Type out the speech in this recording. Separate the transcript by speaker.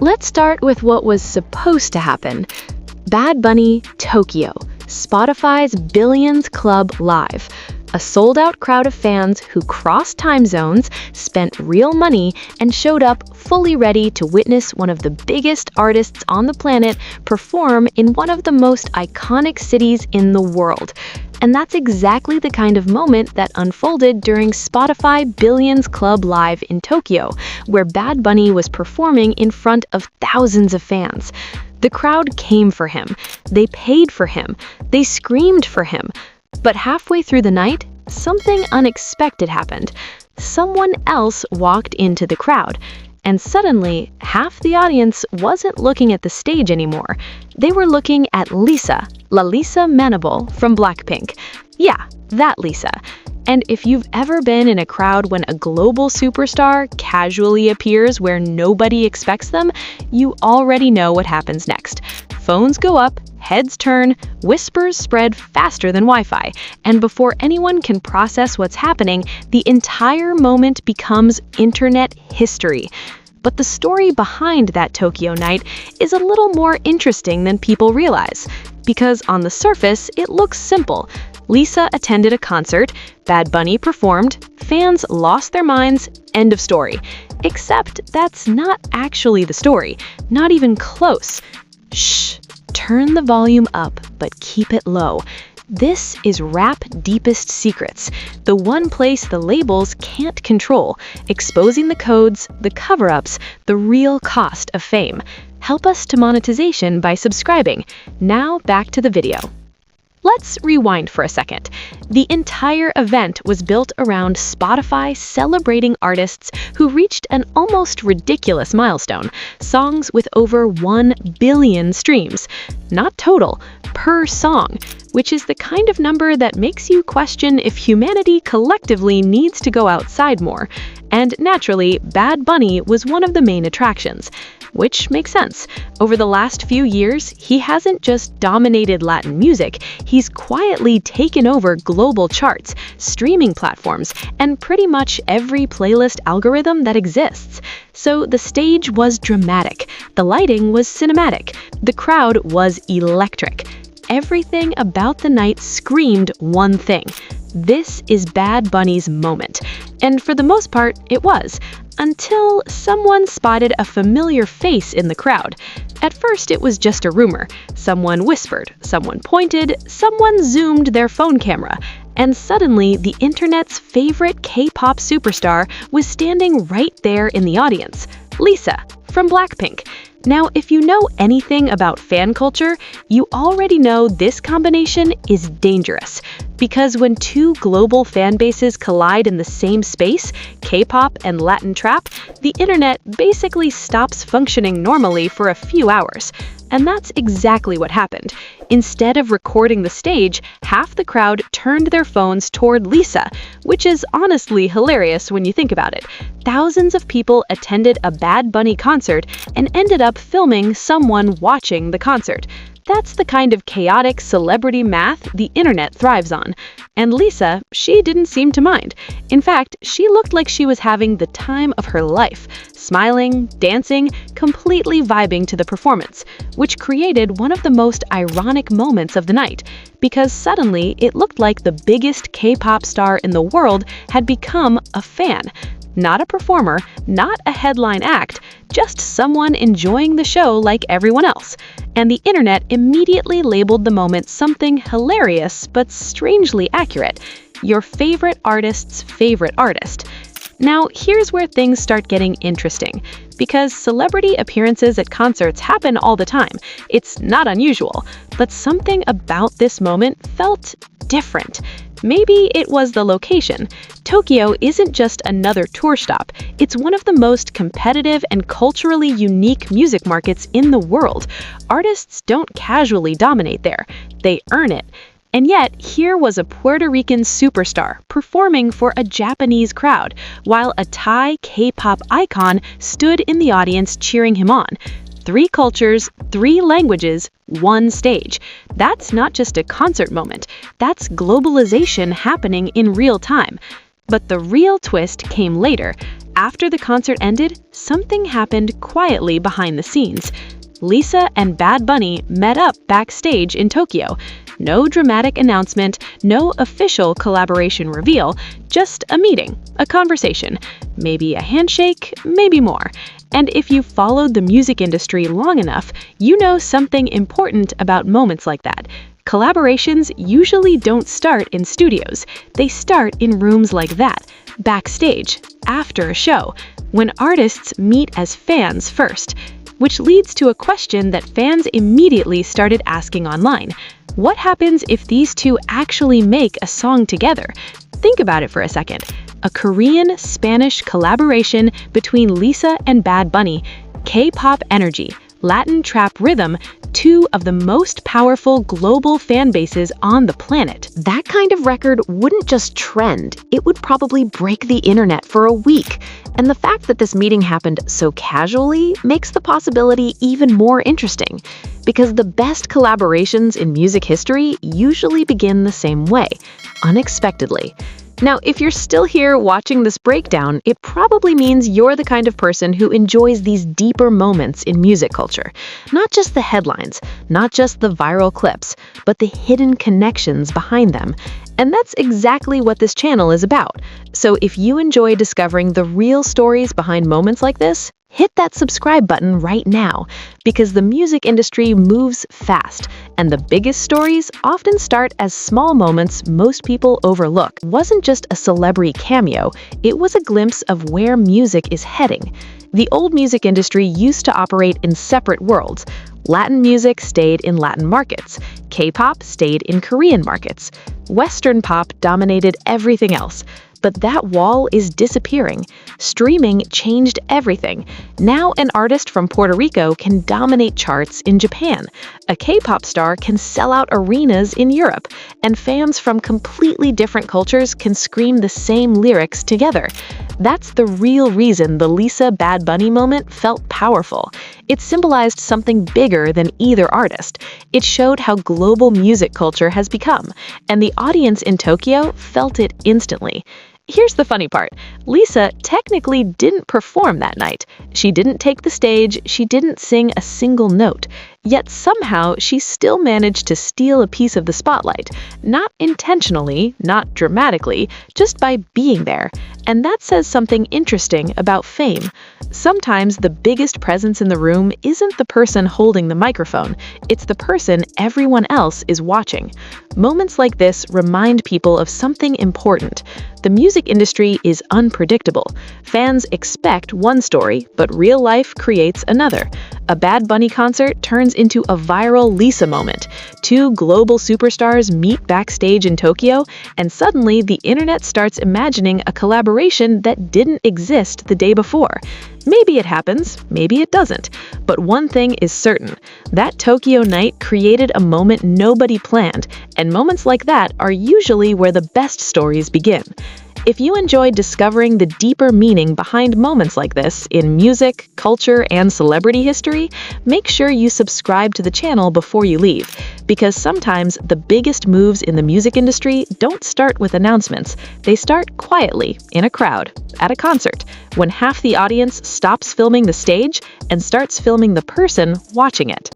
Speaker 1: Let's start with what was supposed to happen. Bad Bunny, Tokyo, Spotify's Billions Club Live. A sold-out crowd of fans who crossed time zones, spent real money, and showed up fully ready to witness one of the biggest artists on the planet perform in one of the most iconic cities in the world. And that's exactly the kind of moment that unfolded during Spotify Billions Club Live in Tokyo, where Bad Bunny was performing in front of thousands of fans. The crowd came for him. They paid for him. They screamed for him. But halfway through the night, something unexpected happened. Someone else walked into the crowd, and suddenly, half the audience wasn't looking at the stage anymore. They were looking at Lalisa Manobal from Blackpink. Yeah, that Lisa. And if you've ever been in a crowd when a global superstar casually appears where nobody expects them, you already know what happens next. Phones go up, heads turn, whispers spread faster than Wi-Fi, and before anyone can process what's happening, the entire moment becomes internet history. But the story behind that Tokyo night is a little more interesting than people realize, because on the surface, it looks simple. Lisa attended a concert, Bad Bunny performed, fans lost their minds, end of story. Except that's not actually the story, not even close. Shh, turn the volume up, but keep it low. This is rap deepest secrets, the one place the labels can't control, exposing the codes, the cover-ups, the real cost of fame. Help us to monetization by subscribing. Now back to the video. Let's rewind for a second. The entire event was built around Spotify celebrating artists who reached an almost ridiculous milestone, songs with over 1 billion streams. Not total, per song, which is the kind of number that makes you question if humanity collectively needs to go outside more. And naturally, Bad Bunny was one of the main attractions. Which makes sense. Over the last few years, he hasn't just dominated Latin music, he's quietly taken over global charts, streaming platforms, and pretty much every playlist algorithm that exists. So the stage was dramatic, the lighting was cinematic, the crowd was electric. Everything about the night screamed one thing. This is Bad Bunny's moment. And for the most part, it was. Until someone spotted a familiar face in the crowd. At first, it was just a rumor. Someone whispered, someone pointed, someone zoomed their phone camera. And suddenly, the internet's favorite K-pop superstar was standing right there in the audience. Lisa, from Blackpink. Now, if you know anything about fan culture, you already know this combination is dangerous. Because when two global fan bases collide in the same space, K-pop and Latin trap, the internet basically stops functioning normally for a few hours. And that's exactly what happened. Instead of recording the stage, half the crowd turned their phones toward Lisa, which is honestly hilarious when you think about it. Thousands of people attended a Bad Bunny concert and ended up filming someone watching the concert. That's the kind of chaotic celebrity math the internet thrives on. And Lisa, she didn't seem to mind. In fact, she looked like she was having the time of her life, smiling, dancing, completely vibing to the performance, which created one of the most ironic moments of the night, because suddenly it looked like the biggest K-pop star in the world had become a fan. Not a performer, not a headline act, just someone enjoying the show like everyone else. And the internet immediately labeled the moment something hilarious but strangely accurate: your favorite artist's favorite artist. Now, here's where things start getting interesting. Because celebrity appearances at concerts happen all the time. It's not unusual. But something about this moment felt different. Maybe it was the location. Tokyo isn't just another tour stop. It's one of the most competitive and culturally unique music markets in the world. Artists don't casually dominate there. They earn it. And yet, here was a Puerto Rican superstar performing for a Japanese crowd, while a Thai K-pop icon stood in the audience cheering him on. 3 cultures, 3 languages, 1 stage. That's not just a concert moment. That's globalization happening in real time. But the real twist came later. After the concert ended, something happened quietly behind the scenes. Lisa and Bad Bunny met up backstage in Tokyo. No dramatic announcement, no official collaboration reveal, just a meeting, a conversation, maybe a handshake, maybe more. And if you followed the music industry long enough, you know something important about moments like that. Collaborations usually don't start in studios. They start in rooms like that, backstage, after a show, when artists meet as fans first. Which leads to a question that fans immediately started asking online. What happens if these two actually make a song together? Think about it for a second. A Korean-Spanish collaboration between Lisa and Bad Bunny, K-pop energy, Latin trap rhythm, two of the most powerful global fan bases on the planet.
Speaker 2: That kind of record wouldn't just trend, it would probably break the internet for a week. And the fact that this meeting happened so casually makes the possibility even more interesting, because the best collaborations in music history usually begin the same way, unexpectedly. Now, if you're still here watching this breakdown, it probably means you're the kind of person who enjoys these deeper moments in music culture. Not just the headlines, not just the viral clips, but the hidden connections behind them. And that's exactly what this channel is about. So if you enjoy discovering the real stories behind moments like this, hit that subscribe button right now, because the music industry moves fast, and the biggest stories often start as small moments most people overlook. It wasn't just a celebrity cameo, it was a glimpse of where music is heading. The old music industry used to operate in separate worlds. Latin music stayed in Latin markets. K-pop stayed in Korean markets. Western pop dominated everything else. But that wall is disappearing. Streaming changed everything. Now an artist from Puerto Rico can dominate charts in Japan. A K-pop star can sell out arenas in Europe. And fans from completely different cultures can scream the same lyrics together. That's the real reason the Lisa Bad Bunny moment felt powerful. It symbolized something bigger than either artist. It showed how global music culture has become, and the audience in Tokyo felt it instantly. Here's the funny part. Lisa technically didn't perform that night. She didn't take the stage, she didn't sing a single note. Yet somehow she still managed to steal a piece of the spotlight. Not intentionally, not dramatically, just by being there. And that says something interesting about fame. Sometimes the biggest presence in the room isn't the person holding the microphone, it's the person everyone else is watching. Moments like this remind people of something important. The music industry is unpredictable. Fans expect one story, but real life creates another. A Bad Bunny concert turns into a viral Lisa moment. Two global superstars meet backstage in Tokyo, and suddenly the internet starts imagining a collaboration that didn't exist the day before. Maybe it happens, maybe it doesn't. But one thing is certain. That Tokyo night created a moment nobody planned, and moments like that are usually where the best stories begin. If you enjoyed discovering the deeper meaning behind moments like this in music, culture, and celebrity history, make sure you subscribe to the channel before you leave, because sometimes the biggest moves in the music industry don't start with announcements. They start quietly, in a crowd, at a concert, when half the audience stops filming the stage and starts filming the person watching it.